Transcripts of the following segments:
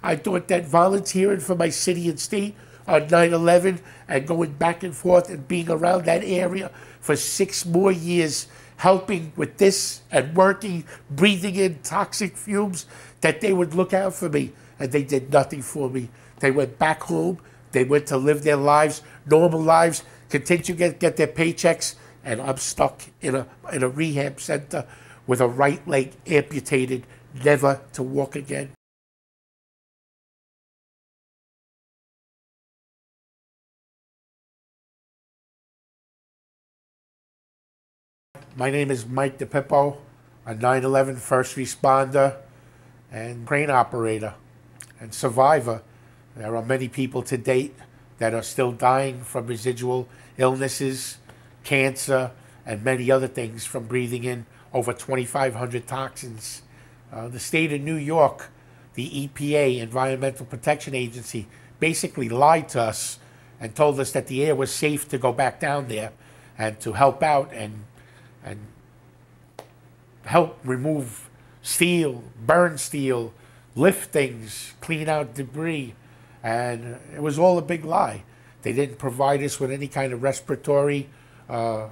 I thought that volunteering for my city and state on 9/11 and going back and forth and being around that area for 6 more years, helping with this and working, breathing in toxic fumes, that they would look out for me. And they did nothing for me. They went back home. They went to live their lives, normal lives, continue to get their paychecks, and I'm stuck in a rehab center with a right leg amputated, never to walk again. My name is Mike DePippo, a 9/11 first responder and crane operator and survivor. There are many people to date that are still dying from residual illnesses, cancer, and many other things from breathing in over 2,500 toxins. The state of New York, the EPA, Environmental Protection Agency, basically lied to us and told us that the air was safe to go back down there and to help out and help remove steel, burn steel, lift things, clean out debris. And it was all a big lie. They didn't provide us with any kind of respiratory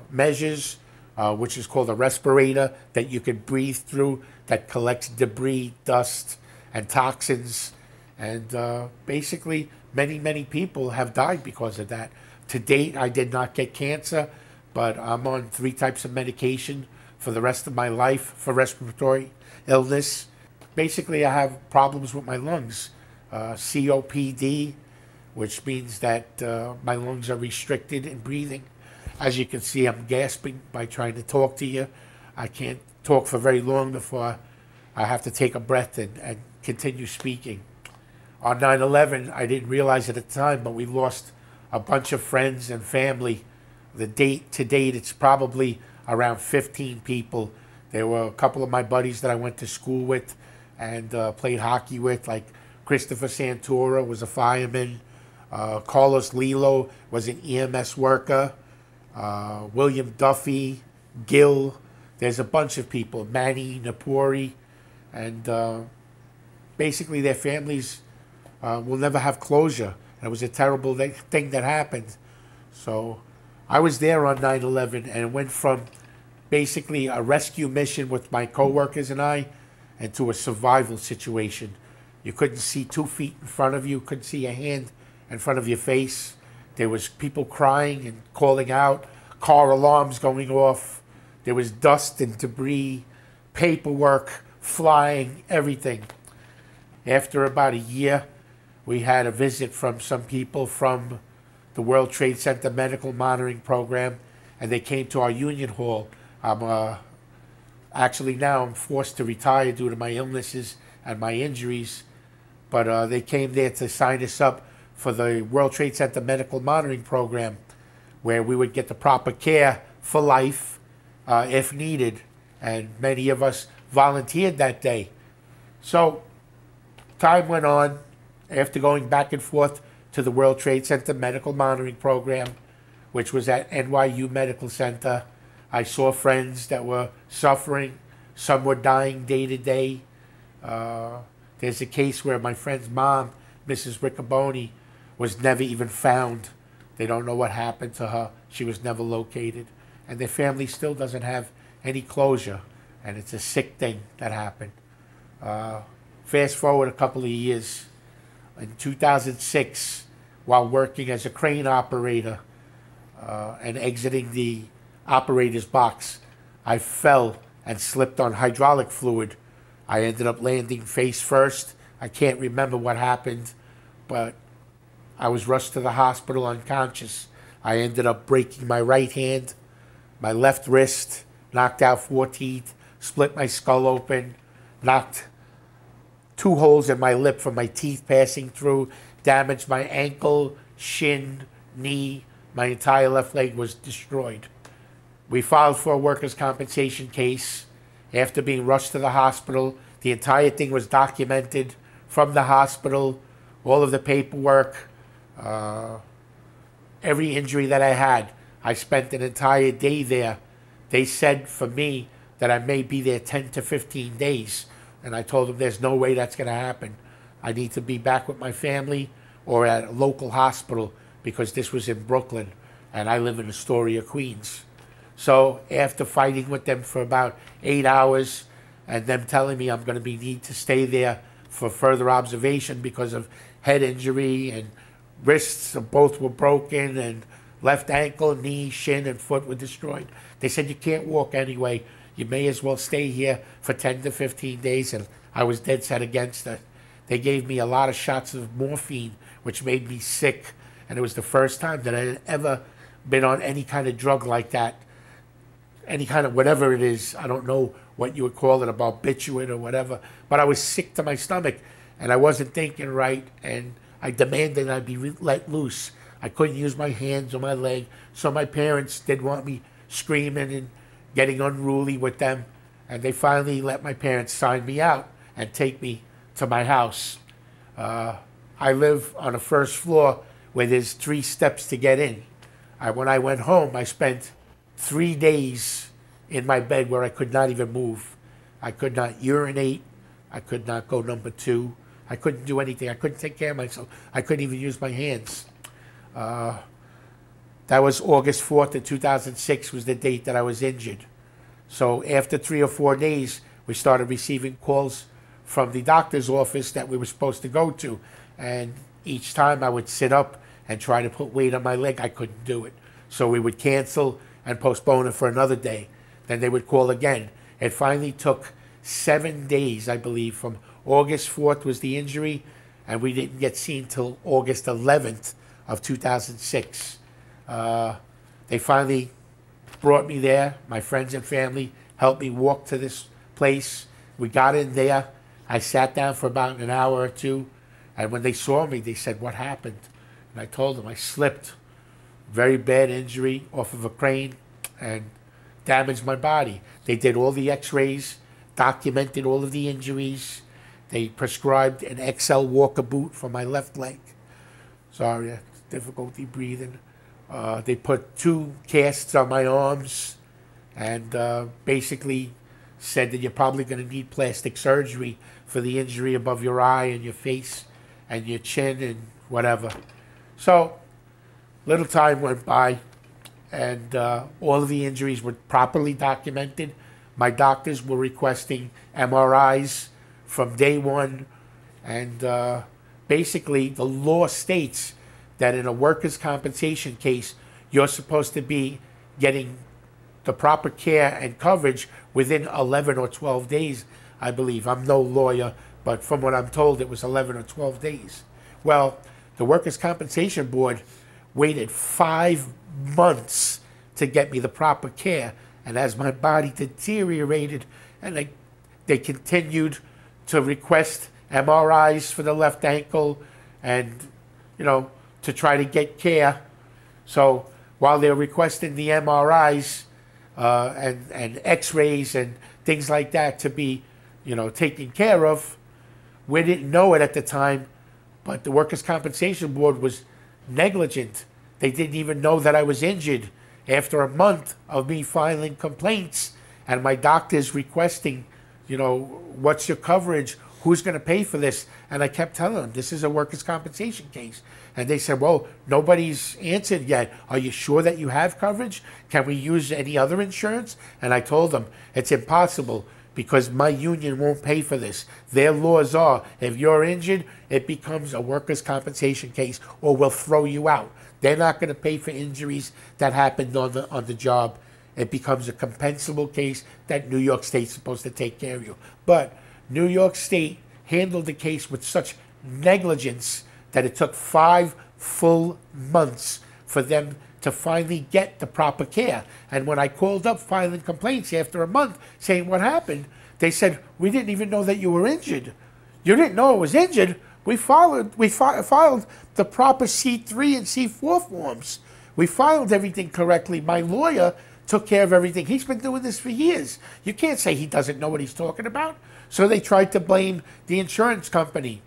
measures, which is called a respirator that you could breathe through that collects debris, dust, and toxins. And basically, many people have died because of that. To date, I did not get cancer, but I'm on 3 types of medication for the rest of my life for respiratory illness. Basically, I have problems with my lungs. COPD, which means that my lungs are restricted in breathing. As you can see, I'm gasping by trying to talk to you. I can't talk for very long before I have to take a breath and continue speaking. On 9/11, I didn't realize at the time, but we lost a bunch of friends and family. To date, it's probably around 15 people. There were a couple of my buddies that I went to school with and played hockey with, like Christopher Santora was a fireman. Carlos Lilo was an EMS worker. William Duffy, Gil. There's a bunch of people. Manny Napori. And basically their families will never have closure. And it was a terrible thing that happened. So I was there on 9/11 and went from basically a rescue mission with my coworkers and I into a survival situation. You couldn't see 2 feet in front of you, couldn't see a hand in front of your face. There was people crying and calling out, car alarms going off. There was dust and debris, paperwork flying, everything. After about a year, we had a visit from some people from the World Trade Center Medical Monitoring Program, and they came to our union hall. Actually now I'm forced to retire due to my illnesses and my injuries, but they came there to sign us up for the World Trade Center Medical Monitoring Program, where we would get the proper care for life if needed, and many of us volunteered that day. So time went on. After going back and forth to the World Trade Center Medical Monitoring Program, which was at NYU Medical Center, I saw friends that were suffering. Some were dying day to day. There's a case where my friend's mom, Mrs. Riccoboni, was never even found. They don't know what happened to her. She was never located. And their family still doesn't have any closure. And it's a sick thing that happened. Fast forward a couple of years. In 2006, while working as a crane operator and exiting the operator's box, I fell and slipped on hydraulic fluid. I ended up landing face first. I can't remember what happened, but I was rushed to the hospital unconscious. I ended up breaking my right hand, my left wrist, knocked out 4 teeth, split my skull open, knocked 2 holes in my lip from my teeth passing through, damaged my ankle, shin, knee. My entire left leg was destroyed. We filed for a workers' compensation case. After being rushed to the hospital, the entire thing was documented from the hospital, all of the paperwork, every injury that I had. I spent an entire day there. They said for me that I may be there 10 to 15 days. And I told them there's no way that's going to happen. I need to be back with my family or at a local hospital because this was in Brooklyn and I live in Astoria, Queens. So after fighting with them for about 8 hours and them telling me I'm going to need to stay there for further observation because of head injury and wrists both were broken and left ankle, knee, shin, and foot were destroyed. They said, you can't walk anyway. You may as well stay here for 10 to 15 days. And I was dead set against it. They gave me a lot of shots of morphine, which made me sick. And it was the first time that I had ever been on any kind of drug like that. Any kind of whatever it is. I don't know what you would call it, a barbiturate or whatever. But I was sick to my stomach. And I wasn't thinking right. And I demanded I be let loose. I couldn't use my hands or my leg. So my parents did want me screaming and getting unruly with them. And they finally let my parents sign me out and take me to my house. I live on the first floor where there's 3 steps to get in. When I went home, I spent 3 days in my bed where I could not even move. I could not urinate. I could not go number 2. I couldn't do anything. I couldn't take care of myself. I couldn't even use my hands. That was August 4th of 2006 was the date that I was injured. So after 3 or 4 days, we started receiving calls from the doctor's office that we were supposed to go to. And each time I would sit up and try to put weight on my leg, I couldn't do it. So we would cancel and postpone it for another day. Then they would call again. It finally took 7 days, I believe, from August 4th was the injury, and we didn't get seen till August 11th of 2006. They finally brought me there. My friends and family helped me walk to this place. We got in there. I sat down for about an hour or 2, and when they saw me, they said, what happened? And I told them I slipped. Very bad injury off of a crane and damaged my body. They did all the x-rays, documented all of the injuries. They prescribed an XL Walker boot for my left leg. Sorry, difficulty breathing. They put 2 casts on my arms and basically said that you're probably going to need plastic surgery for the injury above your eye and your face and your chin and whatever. So little time went by and all of the injuries were properly documented. My doctors were requesting MRIs from day one, and basically the law states that in a workers' compensation case, you're supposed to be getting the proper care and coverage within 11 or 12 days, I believe. I'm no lawyer, but from what I'm told, it was 11 or 12 days. Well, the Workers' Compensation Board waited 5 months to get me the proper care, and as my body deteriorated, and they continued to request MRIs for the left ankle and, to try to get care. So while they're requesting the MRIs and x-rays and things like that to be, taken care of, we didn't know it at the time, but the Workers' Compensation Board was negligent. They didn't even know that I was injured after a month of me filing complaints and my doctors requesting, what's your coverage? Who's going to pay for this? And I kept telling them, this is a workers' compensation case. And they said, well, nobody's answered yet. Are you sure that you have coverage? Can we use any other insurance? And I told them, it's impossible because my union won't pay for this. Their laws are, if you're injured, it becomes a workers' compensation case or we'll throw you out. They're not going to pay for injuries that happened on the job. It becomes a compensable case that New York State's supposed to take care of you. But New York State handled the case with such negligence that it took 5 full months for them to finally get the proper care. And when I called up filing complaints after a month saying what happened, they said, we didn't even know that you were injured. You didn't know I was injured. We filed the proper C3 and C4 forms. We filed everything correctly. My lawyer took care of everything. He's been doing this for years. You can't say he doesn't know what he's talking about. So they tried to blame the insurance company.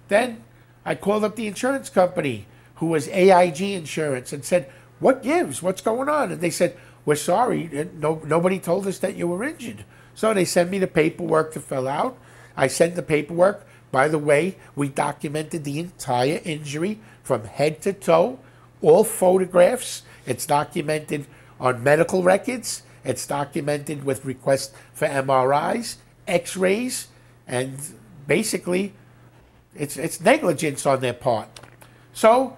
Then I called up the insurance company, who was AIG Insurance, and said, what gives? What's going on? And they said, we're sorry. Nobody told us that you were injured. So they sent me the paperwork to fill out. I sent the paperwork. By the way, we documented the entire injury from head to toe, all photographs. It's documented on medical records. It's documented with requests for MRIs, X-rays, and basically it's negligence on their part. So,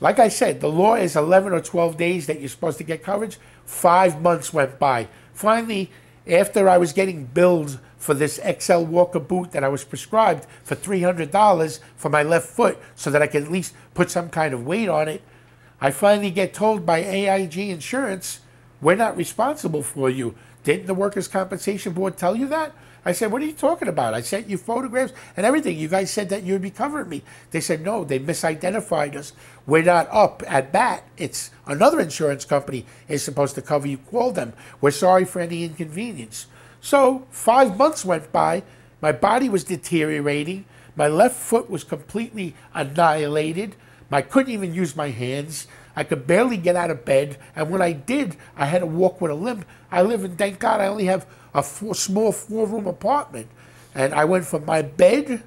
like I said, the law is 11 or 12 days that you're supposed to get coverage. 5 months went by. Finally, after I was getting billed for this XL Walker boot that I was prescribed for $300 for my left foot so that I could at least put some kind of weight on it, I finally get told by AIG Insurance, we're not responsible for you. Didn't the Workers' Compensation Board tell you that? I said, what are you talking about? I sent you photographs and everything. You guys said that you would be covering me. They said, no, they misidentified us. We're not up at bat. It's another insurance company is supposed to cover you. Call them. We're sorry for any inconvenience. So 5 months went by. My body was deteriorating. My left foot was completely annihilated. I couldn't even use my hands. I could barely get out of bed. And when I did, I had to walk with a limp. I live in, thank God, I only have a small 4-room apartment. And I went from my bed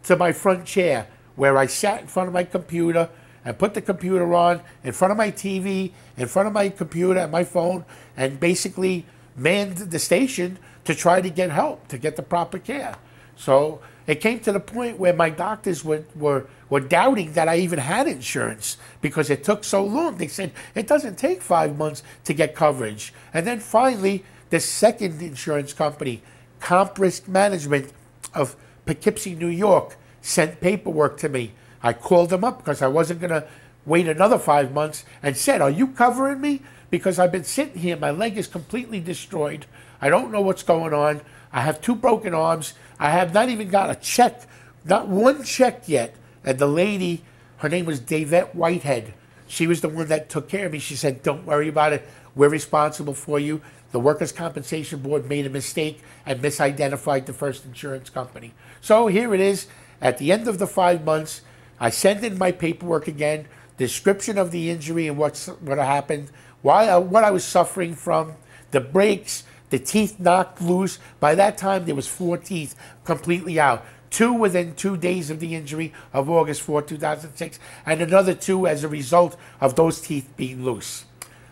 to my front chair, where I sat in front of my computer and put the computer on, in front of my TV, in front of my computer and my phone, and basically manned the station to try to get help, to get the proper care. So it came to the point where my doctors were doubting that I even had insurance because it took so long. They said, it doesn't take 5 months to get coverage. And then finally, the second insurance company, Comp Risk Management of Poughkeepsie, New York, sent paperwork to me. I called them up because I wasn't going to wait another 5 months and said, are you covering me? Because I've been sitting here, my leg is completely destroyed. I don't know what's going on. I have 2 broken arms. I have not even got a check, not one check yet. And the lady, her name was Davette Whitehead. She was the one that took care of me. She said, don't worry about it. We're responsible for you. The Workers' Compensation Board made a mistake and misidentified the first insurance company. So here it is. At the end of the 5 months, I sent in my paperwork again, description of the injury and what happened, what I was suffering from, the breaks, the teeth knocked loose. By that time, there was 4 teeth completely out. 2 within 2 days of the injury of August 4, 2006, and another 2 as a result of those teeth being loose.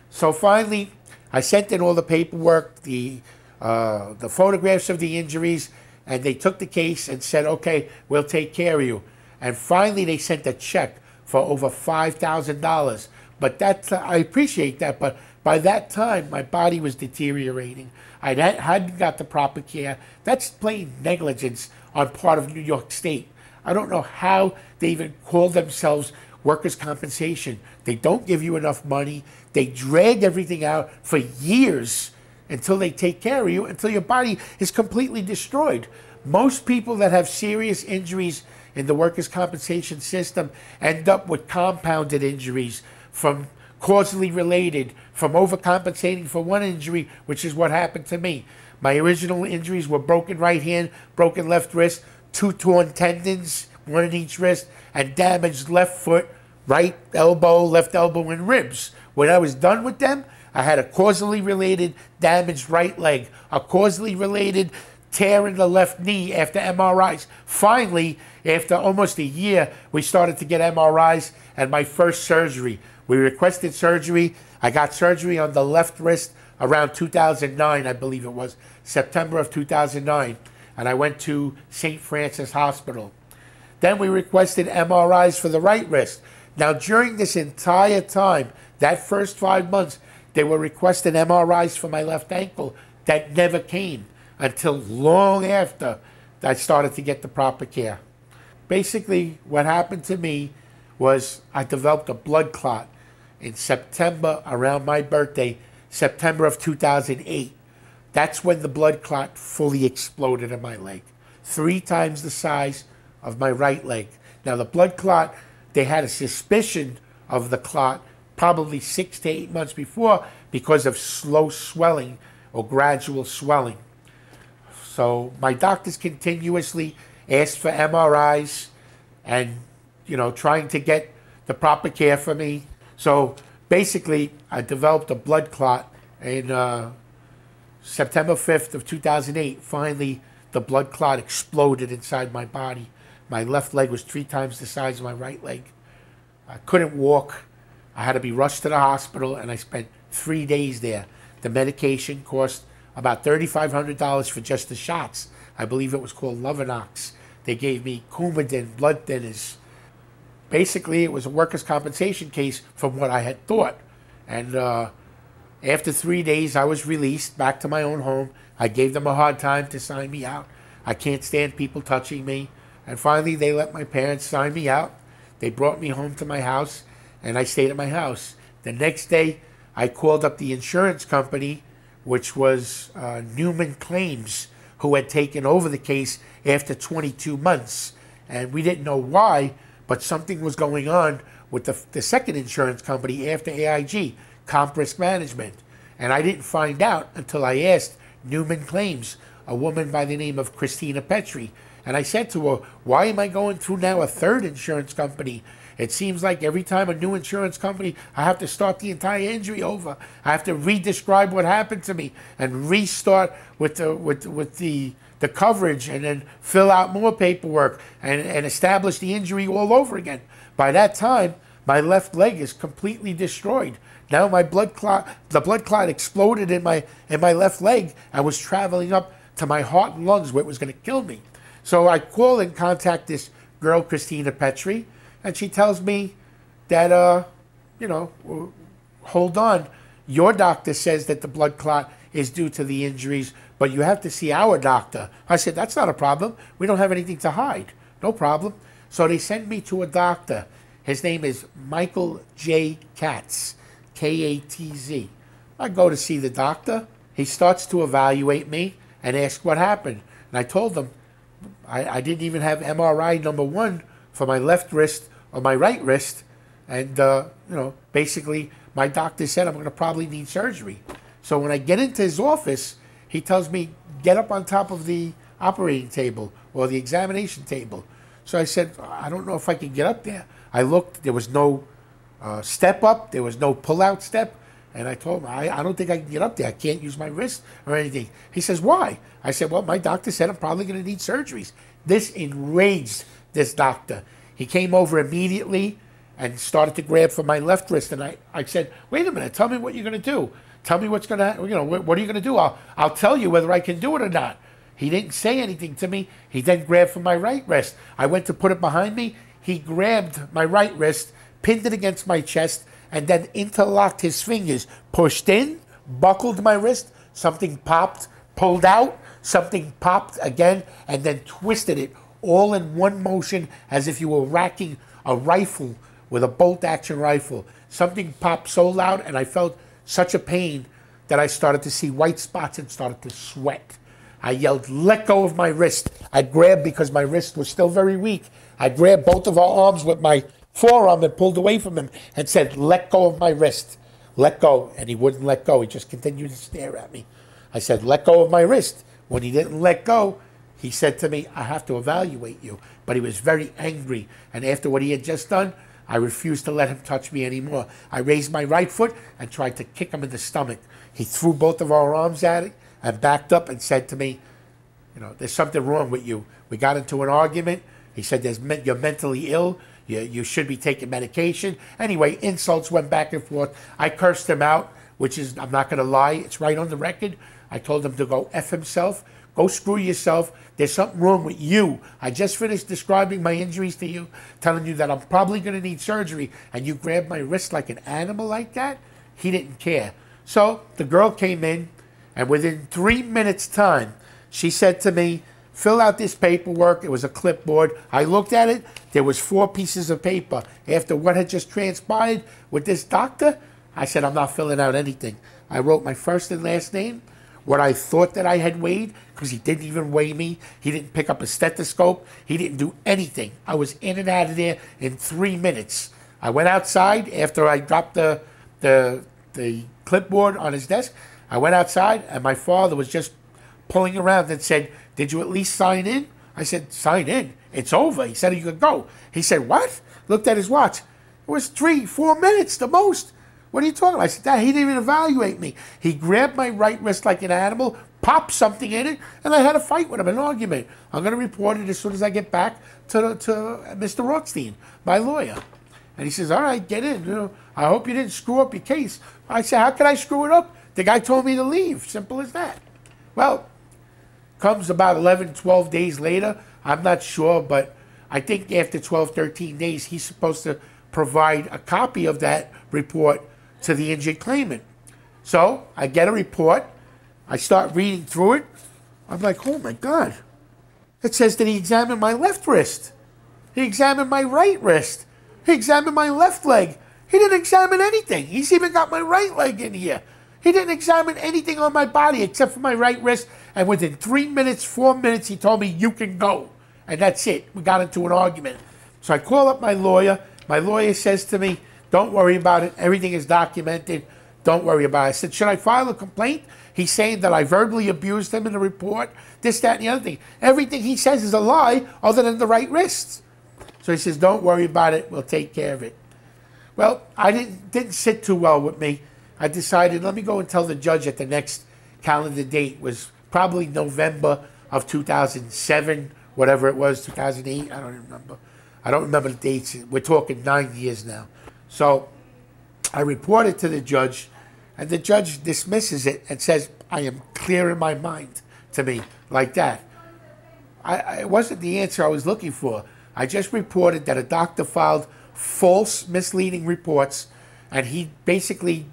So finally, I sent in all the paperwork, the photographs of the injuries, and they took the case and said, okay, we'll take care of you. And finally, they sent a check for over $5,000. But I appreciate that, but by that time, my body was deteriorating. I hadn't got the proper care. That's plain negligence on part of New York State. I don't know how they even call themselves workers' compensation. They don't give you enough money. They drag everything out for years until they take care of you, until your body is completely destroyed. Most people that have serious injuries in the workers' compensation system end up with compounded injuries from causally related, from overcompensating for one injury, which is what happened to me. My original injuries were broken right hand, broken left wrist, 2 torn tendons, 1 in each wrist, and damaged left foot, right elbow, left elbow, and ribs. When I was done with them, I had a causally related damaged right leg, a causally related tear in the left knee after MRIs. Finally, after almost a year, we started to get MRIs and my first surgery. We requested surgery. I got surgery on the left wrist around 2009, I believe it was, September of 2009. And I went to St. Francis Hospital. Then we requested MRIs for the right wrist. Now, during this entire time, that first 5 months, they were requesting MRIs for my left ankle that never came until long after I started to get the proper care. Basically, what happened to me was I developed a blood clot in September, around my birthday, September of 2008. That's when the blood clot fully exploded in my leg. 3 times the size of my right leg. Now, the blood clot, they had a suspicion of the clot probably 6 to 8 months before because of slow swelling or gradual swelling. So my doctors continuously asked for MRIs and, trying to get the proper care for me. So basically, I developed a blood clot in September 5th of 2008. Finally, the blood clot exploded inside my body. My left leg was 3 times the size of my right leg. I couldn't walk. I had to be rushed to the hospital, and I spent 3 days there. The medication cost about $3,500 for just the shots. I believe it was called Lovenox. They gave me Coumadin, blood thinners. Basically, it was a workers' compensation case from what I had thought. And after 3 days, I was released back to my own home. I gave them a hard time to sign me out. I can't stand people touching me. And finally, they let my parents sign me out. They brought me home to my house, and I stayed at my house. The next day, I called up the insurance company, which was Newman Claims, who had taken over the case after 22 months. And we didn't know why, but something was going on with the second insurance company after AIG, Comp Risk Management. And I didn't find out until I asked Newman Claims, a woman by the name of Christina Petri. And I said to her, why am I going through now a third insurance company? It seems like every time a new insurance company, I have to start the entire injury over. I have to re-describe what happened to me and restart with the coverage, and then fill out more paperwork and establish the injury all over again. By that time, my left leg is completely destroyed. Now my the blood clot exploded in my left leg and was traveling up to my heart and lungs, where it was going to kill me. So I call and contact this girl, Christina Petri, and she tells me that, hold on, your doctor says that the blood clot is due to the injuries, but you have to see our doctor. I said, that's not a problem. We don't have anything to hide. No problem. So they send me to a doctor. His name is Michael J. Katz, K-A-T-Z. I go to see the doctor. He starts to evaluate me and ask what happened. And I told him I didn't even have MRI number 1 for my left wrist or my right wrist. And, basically my doctor said I'm going to probably need surgery. So when I get into his office, he tells me, get up on top of the operating table or the examination table. So I said, I don't know if I can get up there. I looked, there was no step up, there was no pull-out step. And I told him, I don't think I can get up there. I can't use my wrist or anything. He says, why? I said, well, my doctor said I'm probably going to need surgeries. This enraged this doctor. He came over immediately and started to grab for my left wrist. And I said, wait a minute, tell me what you're going to do. Tell me what's going to, what are you going to do? I'll tell you whether I can do it or not. He didn't say anything to me. He then grabbed for my right wrist. I went to put it behind me. He grabbed my right wrist, pinned it against my chest, and then interlocked his fingers, pushed in, buckled my wrist, something popped, pulled out, something popped again, and then twisted it all in one motion as if you were racking a rifle with a bolt-action rifle. Something popped so loud, and I felt such a pain that I started to see white spots and started to sweat. I yelled, let go of my wrist. I grabbed, because my wrist was still very weak, I grabbed both of our arms with my forearm and pulled away from him and said, let go of my wrist. Let go. And he wouldn't let go. He just continued to stare at me. I said, let go of my wrist. When he didn't let go, he said to me, I have to evaluate you. But he was very angry. And after what he had just done, I refused to let him touch me anymore. I raised my right foot and tried to kick him in the stomach. He threw both of our arms at it and backed up and said to me, there's something wrong with you. We got into an argument. He said, you're mentally ill. You should be taking medication. Anyway, insults went back and forth. I cursed him out, which is, I'm not going to lie, it's right on the record. I told him to go F himself. Go screw yourself. There's something wrong with you. I just finished describing my injuries to you, telling you that I'm probably going to need surgery, and you grabbed my wrist like an animal like that? He didn't care. So the girl came in, and within 3 minutes' time, she said to me, fill out this paperwork. It was a clipboard. I looked at it. There was 4 pieces of paper. After what had just transpired with this doctor, I said, I'm not filling out anything. I wrote my first and last name, what I thought that I had weighed, because he didn't even weigh me. He didn't pick up a stethoscope. He didn't do anything. I was in and out of there in 3 minutes. I went outside after I dropped the clipboard on his desk. I went outside, and my father was just pulling around and said, did you at least sign in? I said, sign in? It's over. He said, you could go. He said, what? Looked at his watch. It was 3-4 minutes the most. What are you talking about? I said, Dad, he didn't even evaluate me. He grabbed my right wrist like an animal, popped something in it, and I had a fight with him, an argument. I'm going to report it as soon as I get back to Mr. Rothstein, my lawyer. And he says, all right, get in. You know, I hope you didn't screw up your case. I said, how could I screw it up? The guy told me to leave. Simple as that. Well, comes about 11, 12 days later. I'm not sure, but I think after 12, 13 days, he's supposed to provide a copy of that report to the injured claimant. So I get a report. I start reading through it. I'm like, oh my God. It says that he examined my left wrist. He examined my right wrist. He examined my left leg. He didn't examine anything. He's even got my right leg in here. He didn't examine anything on my body except for my right wrist. And within 3 minutes, 4 minutes, he told me, you can go. And that's it. We got into an argument. So I call up my lawyer. My lawyer says to me, don't worry about it. Everything is documented. Don't worry about it. I said, should I file a complaint? He's saying that I verbally abused him in the report, this, that, and the other thing. Everything he says is a lie other than the right wrist. So he says, don't worry about it. We'll take care of it. Well, I didn't sit too well with me. I decided, let me go and tell the judge at the next calendar date. Was probably November of 2007, whatever it was, 2008. I don't remember. I don't remember the dates. We're talking 9 years now. So I reported to the judge, and the judge dismisses it and says, I am clear in my mind to me, like that. It wasn't the answer I was looking for. I just reported that a doctor filed false, misleading reports, and he basically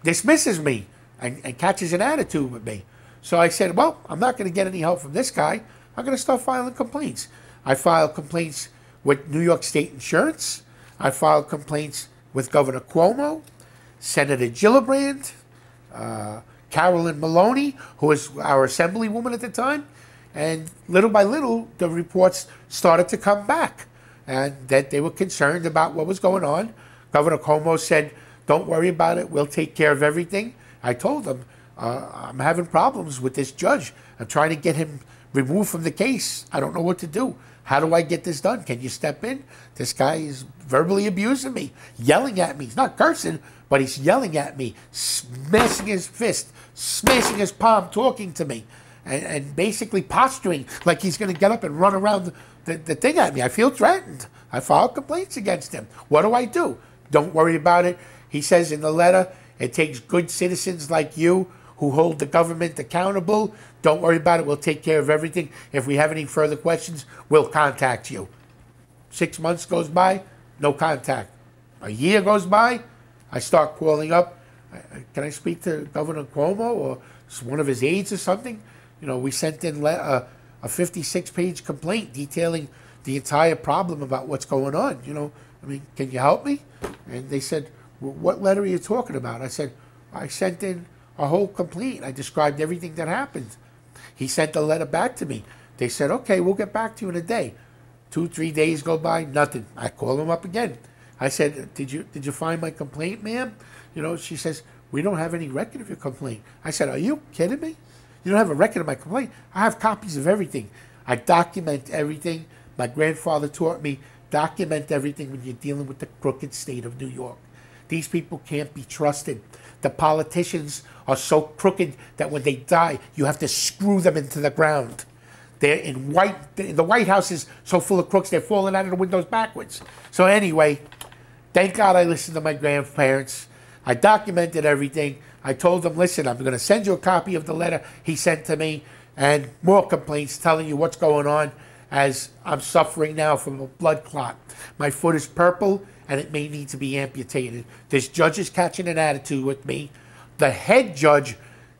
dismisses me and catches an attitude with me. So I said, well, I'm not going to get any help from this guy. I'm going to start filing complaints. I filed complaints with New York State Insurance. I filed complaints with Governor Cuomo, Senator Gillibrand, Carolyn Maloney, who was our assemblywoman at the time. And little by little, the reports started to come back, and that they were concerned about what was going on. Governor Cuomo said, don't worry about it. We'll take care of everything. I told him, I'm having problems with this judge. I'm trying to get him removed from the case. I don't know what to do. How do I get this done? Can you step in? This guy is verbally abusing me, yelling at me. He's not cursing, but he's yelling at me, smashing his fist, smashing his palm, talking to me, and basically posturing like he's going to get up and run around the thing at me. I feel threatened. I filed complaints against him. What do? Don't worry about it. He says in the letter, it takes good citizens like you who hold the government accountable. Don't worry about it. We'll take care of everything. If we have any further questions, we'll contact you. 6 months goes by, no contact. A year goes by, I start calling up. Can I speak to Governor Cuomo or one of his aides or something? You know, we sent in a 56-page complaint detailing the entire problem about what's going on. You know, I mean, can you help me? And they said, well, what letter are you talking about? I said, I sent in a whole complaint. I described everything that happened. He sent the letter back to me. They said, okay, we'll get back to you in a day. 2, 3 days go by, nothing. I call him up again. I said, did you find my complaint, ma'am? You know, she says, we don't have any record of your complaint. I said, are you kidding me? You don't have a record of my complaint? I have copies of everything. I document everything. My grandfather taught me, document everything when you're dealing with the crooked state of New York. These people can't be trusted. The politicians are so crooked that when they die, you have to screw them into the ground. They're in the White House is so full of crooks, they're falling out of the windows backwards. So anyway, thank God I listened to my grandparents. I documented everything. I told them, listen, I'm going to send you a copy of the letter he sent to me and more complaints telling you what's going on, as I'm suffering now from a blood clot. My foot is purple and it may need to be amputated. This judge is catching an attitude with me. The head judge,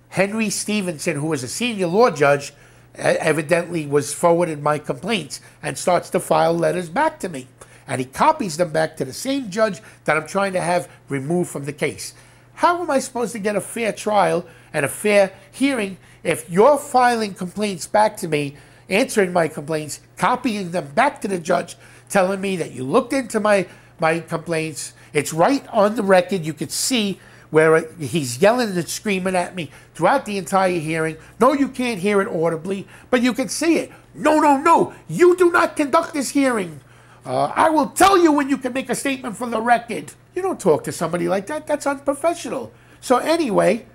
Henry Stevenson, who is a senior law judge, evidently was forwarded my complaints and starts to file letters back to me. And he copies them back to the same judge that I'm trying to have removed from the case. How am I supposed to get a fair trial and a fair hearing if you're filing complaints back to me, answering my complaints, copying them back to the judge, telling me that you looked into my complaints? It's right on the record. You could see where he's yelling and screaming at me throughout the entire hearing. No, you can't hear it audibly, but you can see it. No, you do not conduct this hearing. I will tell you when you can make a statement for the record. You don't talk to somebody like that. That's unprofessional. So anyway,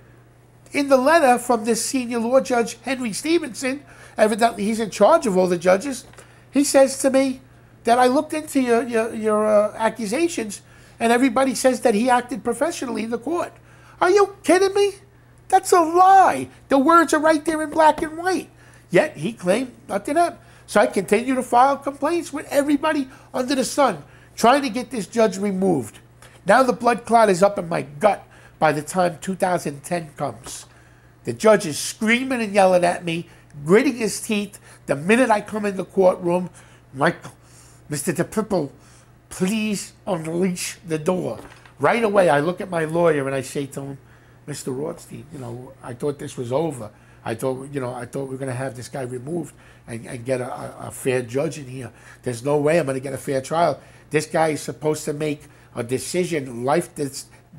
in the letter from this senior law judge, Henry Stevenson, evidently he's in charge of all the judges, he says to me that I looked into your accusations, and everybody says that he acted professionally in the court. Are you kidding me? That's a lie. The words are right there in black and white. Yet he claimed nothing happened. So I continue to file complaints with everybody under the sun, trying to get this judge removed. Now the blood clot is up in my gut by the time 2010 comes. The judge is screaming and yelling at me, gritting his teeth. The minute I come in the courtroom, Michael, Mr. DePipple, please unleash the door. Right away, I look at my lawyer and I say to him, Mr. Rothstein, I thought this was over. I thought we were going to have this guy removed and get a fair judge in here. There's no way I'm going to get a fair trial. This guy is supposed to make a decision,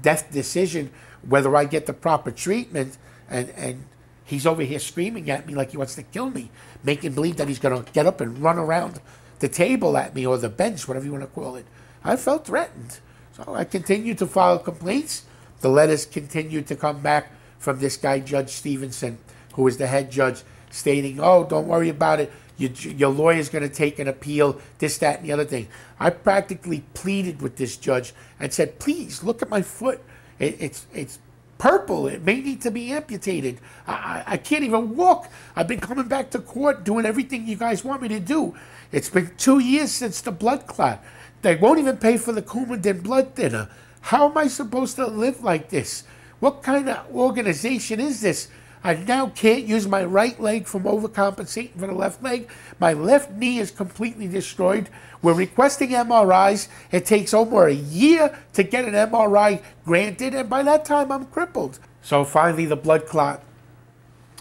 death decision, whether I get the proper treatment, and he's over here screaming at me like he wants to kill me, making believe that he's going to get up and run around the table at me, or the bench, whatever you want to call it. I felt threatened. So I continued to file complaints. The letters continued to come back from this guy, Judge Stevenson, who was the head judge, stating, oh, don't worry about it. Your lawyer's going to take an appeal, this, that, and the other thing. I practically pleaded with this judge and said, please, look at my foot. It's purple. It may need to be amputated. I can't even walk. I've been coming back to court doing everything you guys want me to do. It's been 2 years since the blood clot. They won't even pay for the Coumadin blood thinner. How am I supposed to live like this? What kind of organization is this? I now can't use my right leg from overcompensating for the left leg. My left knee is completely destroyed. We're requesting MRIs. It takes over a year to get an MRI granted, and by that time I'm crippled. So finally the blood clot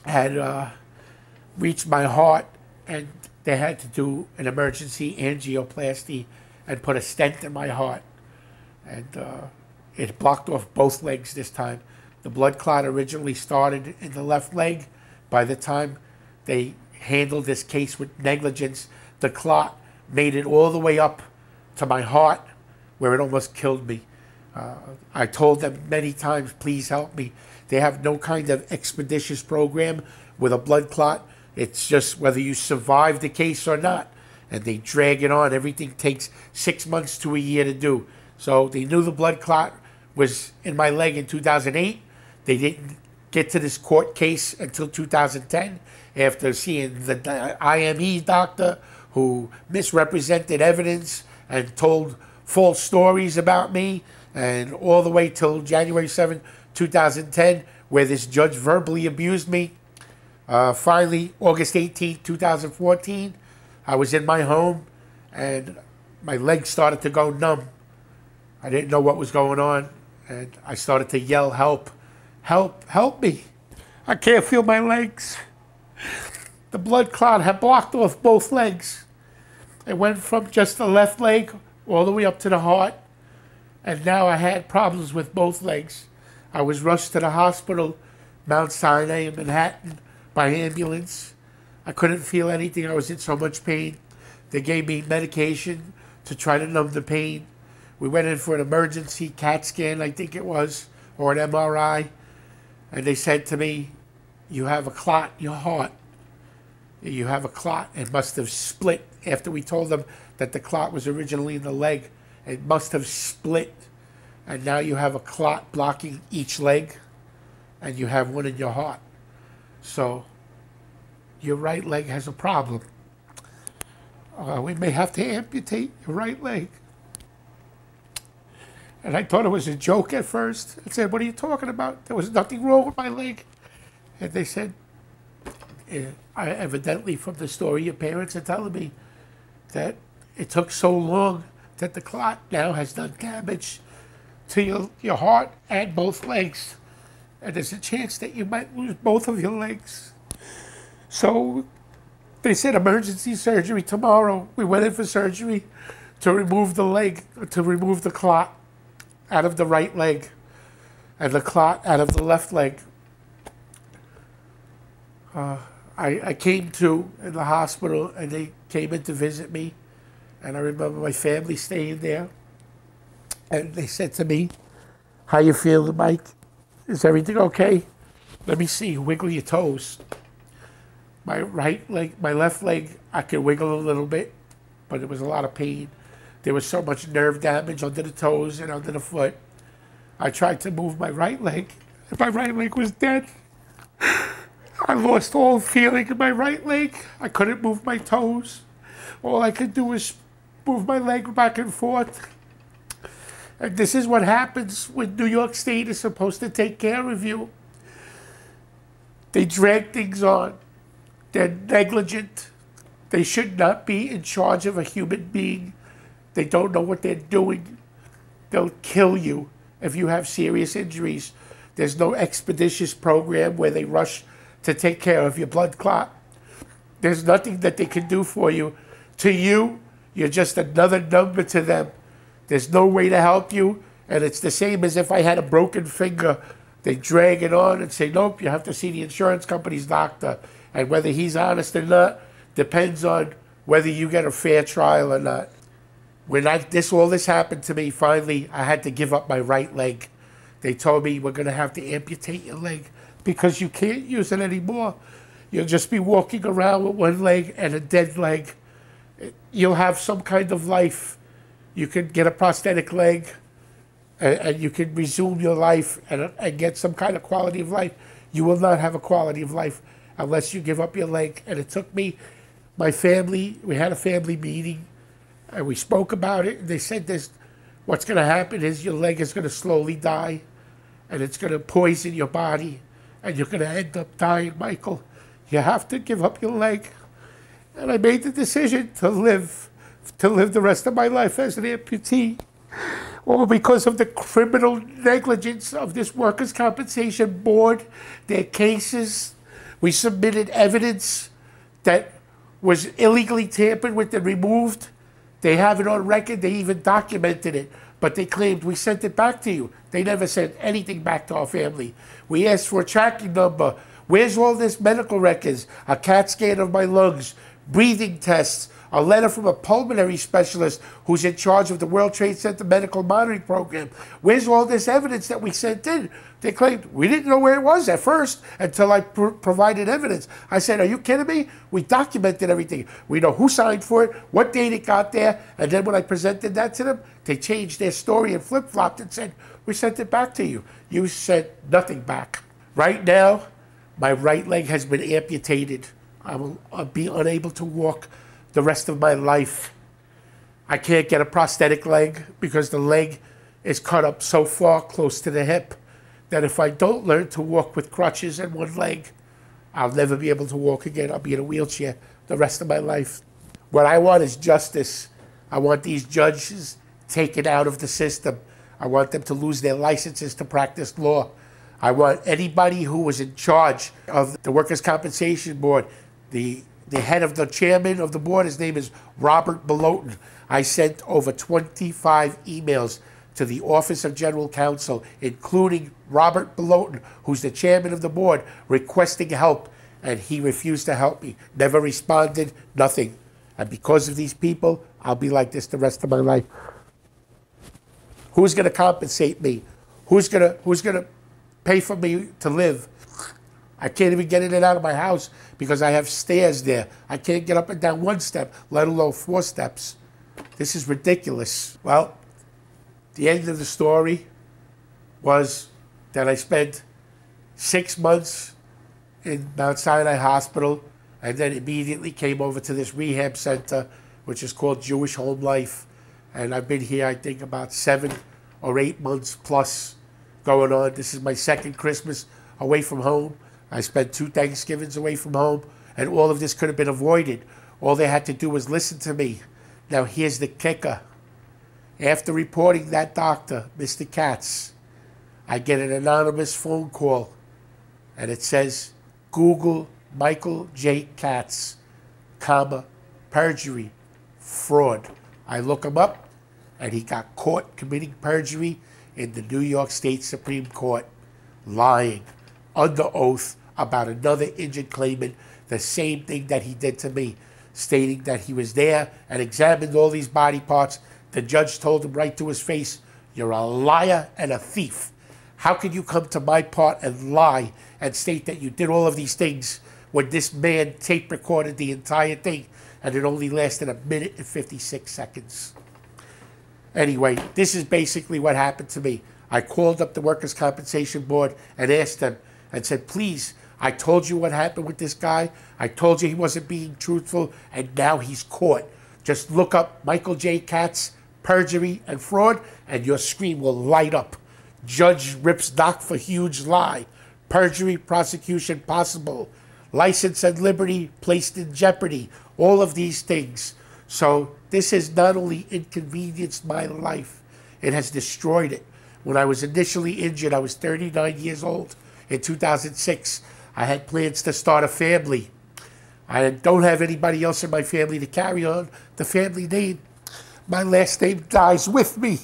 had reached my heart, and they had to do an emergency angioplasty and put a stent in my heart. And it blocked off both legs this time. The blood clot originally started in the left leg. By the time they handled this case with negligence, the clot made it all the way up to my heart, where it almost killed me. I told them many times, please help me. They have no kind of expeditious program with a blood clot. It's just whether you survive the case or not. And they drag it on. Everything takes 6 months to a year to do. So they knew the blood clot was in my leg in 2008. They didn't get to this court case until 2010, after seeing the IME doctor who misrepresented evidence and told false stories about me, and all the way till January 7, 2010, where this judge verbally abused me. Finally, August 18, 2014, I was in my home, and my legs started to go numb. I didn't know what was going on, and I started to yell, help, help, help me. I can't feel my legs. The blood clot had blocked off both legs. It went from just the left leg all the way up to the heart, and now I had problems with both legs. I was rushed to the hospital, Mount Sinai in Manhattan, by ambulance. I couldn't feel anything. I was in so much pain. They gave me medication to try to numb the pain. We went in for an emergency CAT scan, I think it was, or an MRI. And they said to me, you have a clot in your heart. You have a clot. It must have split. After we told them that the clot was originally in the leg, it must have split. And now you have a clot blocking each leg, and you have one in your heart. So your right leg has a problem. We may have to amputate your right leg. And I thought it was a joke at first. I said, what are you talking about? There was nothing wrong with my leg. And they said, evidently from the story your parents are telling me, that it took so long that the clot now has done damage to your heart and both legs. And there's a chance that you might lose both of your legs. So they said emergency surgery tomorrow. We went in for surgery to remove the leg, to remove the clot out of the right leg and the clot out of the left leg. I came to in the hospital, and they came in to visit me, and I remember my family staying there, and they said to me, how you feeling, Mike? Is everything okay? Let me see, wiggle your toes. My right leg, my left leg, I could wiggle a little bit, but it was a lot of pain. There was so much nerve damage under the toes and under the foot. I tried to move my right leg, and my right leg was dead. I lost all feeling in my right leg. I couldn't move my toes. All I could do was move my leg back and forth. And this is what happens when New York State is supposed to take care of you. They drag things on. They're negligent. They should not be in charge of a human being. They don't know what they're doing. They'll kill you if you have serious injuries. There's no expeditious program where they rush to take care of your blood clot. There's nothing that they can do for you. To you, you're just another number to them. There's no way to help you, and it's the same as if I had a broken finger. They drag it on and say, nope, you have to see the insurance company's doctor. And whether he's honest or not depends on whether you get a fair trial or not. When all this happened to me, finally, I had to give up my right leg. They told me, we're going to have to amputate your leg because you can't use it anymore. You'll just be walking around with one leg and a dead leg. You'll have some kind of life. You can get a prosthetic leg and you can resume your life and get some kind of quality of life. You will not have a quality of life unless you give up your leg. And it took me, my family, we had a family meeting and we spoke about it. And they said this, what's going to happen is your leg is going to slowly die and it's going to poison your body and you're going to end up dying, Michael. You have to give up your leg. And I made the decision to live the rest of my life as an amputee, all because of the criminal negligence of this Workers' Compensation Board, their cases. We submitted evidence that was illegally tampered with and removed. They have it on record. They even documented it. But they claimed we sent it back to you. They never sent anything back to our family. We asked for a tracking number. Where's all this medical records? A CAT scan of my lungs, breathing tests, a letter from a pulmonary specialist who's in charge of the World Trade Center Medical Monitoring Program. Where's all this evidence that we sent in? They claimed we didn't know where it was at first until I provided evidence. I said, are you kidding me? We documented everything. We know who signed for it, what date it got there, and then when I presented that to them, they changed their story and flip-flopped and said, we sent it back to you. You sent nothing back. Right now, my right leg has been amputated. I will be unable to walk the rest of my life. I can't get a prosthetic leg because the leg is cut up so far close to the hip that if I don't learn to walk with crutches and one leg, I'll never be able to walk again. I'll be in a wheelchair the rest of my life. What I want is justice. I want these judges taken out of the system. I want them to lose their licenses to practice law. I want anybody who was in charge of the Workers' Compensation Board, the head of the chairman of the board, his name is Robert Beloten. I sent over 25 emails to the Office of General Counsel, including Robert Beloten, who's the chairman of the board, requesting help, and he refused to help me. Never responded, nothing. And because of these people, I'll be like this the rest of my life. Who's going to compensate me? Who's gonna pay for me to live? I can't even get in and out of my house because I have stairs there. I can't get up and down one step, let alone 4 steps. This is ridiculous. Well, the end of the story was that I spent 6 months in Mount Sinai Hospital and then immediately came over to this rehab center, which is called Jewish Home Life. And I've been here, I think, about 7 or 8 months plus going on. This is my second Christmas away from home. I spent 2 Thanksgivings away from home, and all of this could have been avoided. All they had to do was listen to me. Now, here's the kicker. After reporting that doctor, Mr. Katz, I get an anonymous phone call, and it says, Google Michael J. Katz, perjury, fraud. I look him up, and he got caught committing perjury in the New York State Supreme Court, lying under oath about another injured claimant, the same thing that he did to me, stating that he was there and examined all these body parts. The judge told him right to his face, you're a liar and a thief. How can you come to my part and lie and state that you did all of these things when this man tape recorded the entire thing and it only lasted 1 minute and 56 seconds? Anyway, this is basically what happened to me. I called up the Workers' Compensation Board and asked them and said, please, I told you what happened with this guy. I told you he wasn't being truthful, and now he's caught. Just look up Michael J. Katz, perjury and fraud, and your screen will light up. Judge rips knock for huge lie. Perjury prosecution possible. License and liberty placed in jeopardy. All of these things. So this has not only inconvenienced my life, it has destroyed it. When I was initially injured, I was 39 years old. In 2006, I had plans to start a family. I don't have anybody else in my family to carry on the family name. My last name dies with me.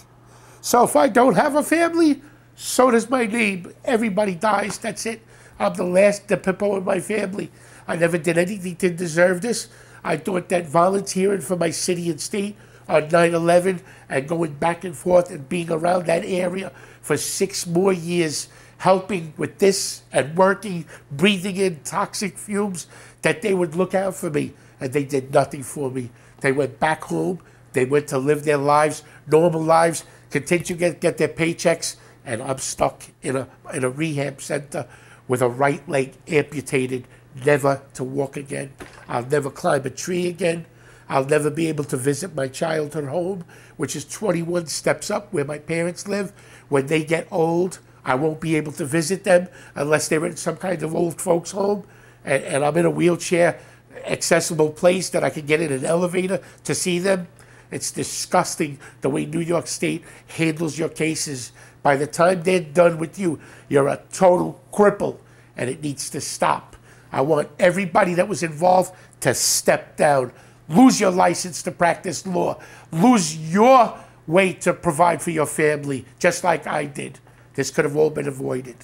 So if I don't have a family, so does my name. Everybody dies, that's it. I'm the last Pippo in my family. I never did anything to deserve this. I thought that volunteering for my city and state on 9/11 and going back and forth and being around that area for 6 more years, helping with this and working, breathing in toxic fumes, that they would look out for me. And they did nothing for me. They went back home. They went to live their lives, normal lives, continue to get their paychecks, and I'm stuck in a rehab center with a right leg amputated, never to walk again. I'll never climb a tree again. I'll never be able to visit my childhood home, which is 21 steps up where my parents live. When they get old, I won't be able to visit them unless they're in some kind of old folks home. And I'm in a wheelchair accessible place that I can get in an elevator to see them. It's disgusting the way New York State handles your cases. By the time they're done with you, you're a total cripple, and it needs to stop. I want everybody that was involved to step down. Lose your license to practice law. Lose your way to provide for your family, just like I did. This could have all been avoided.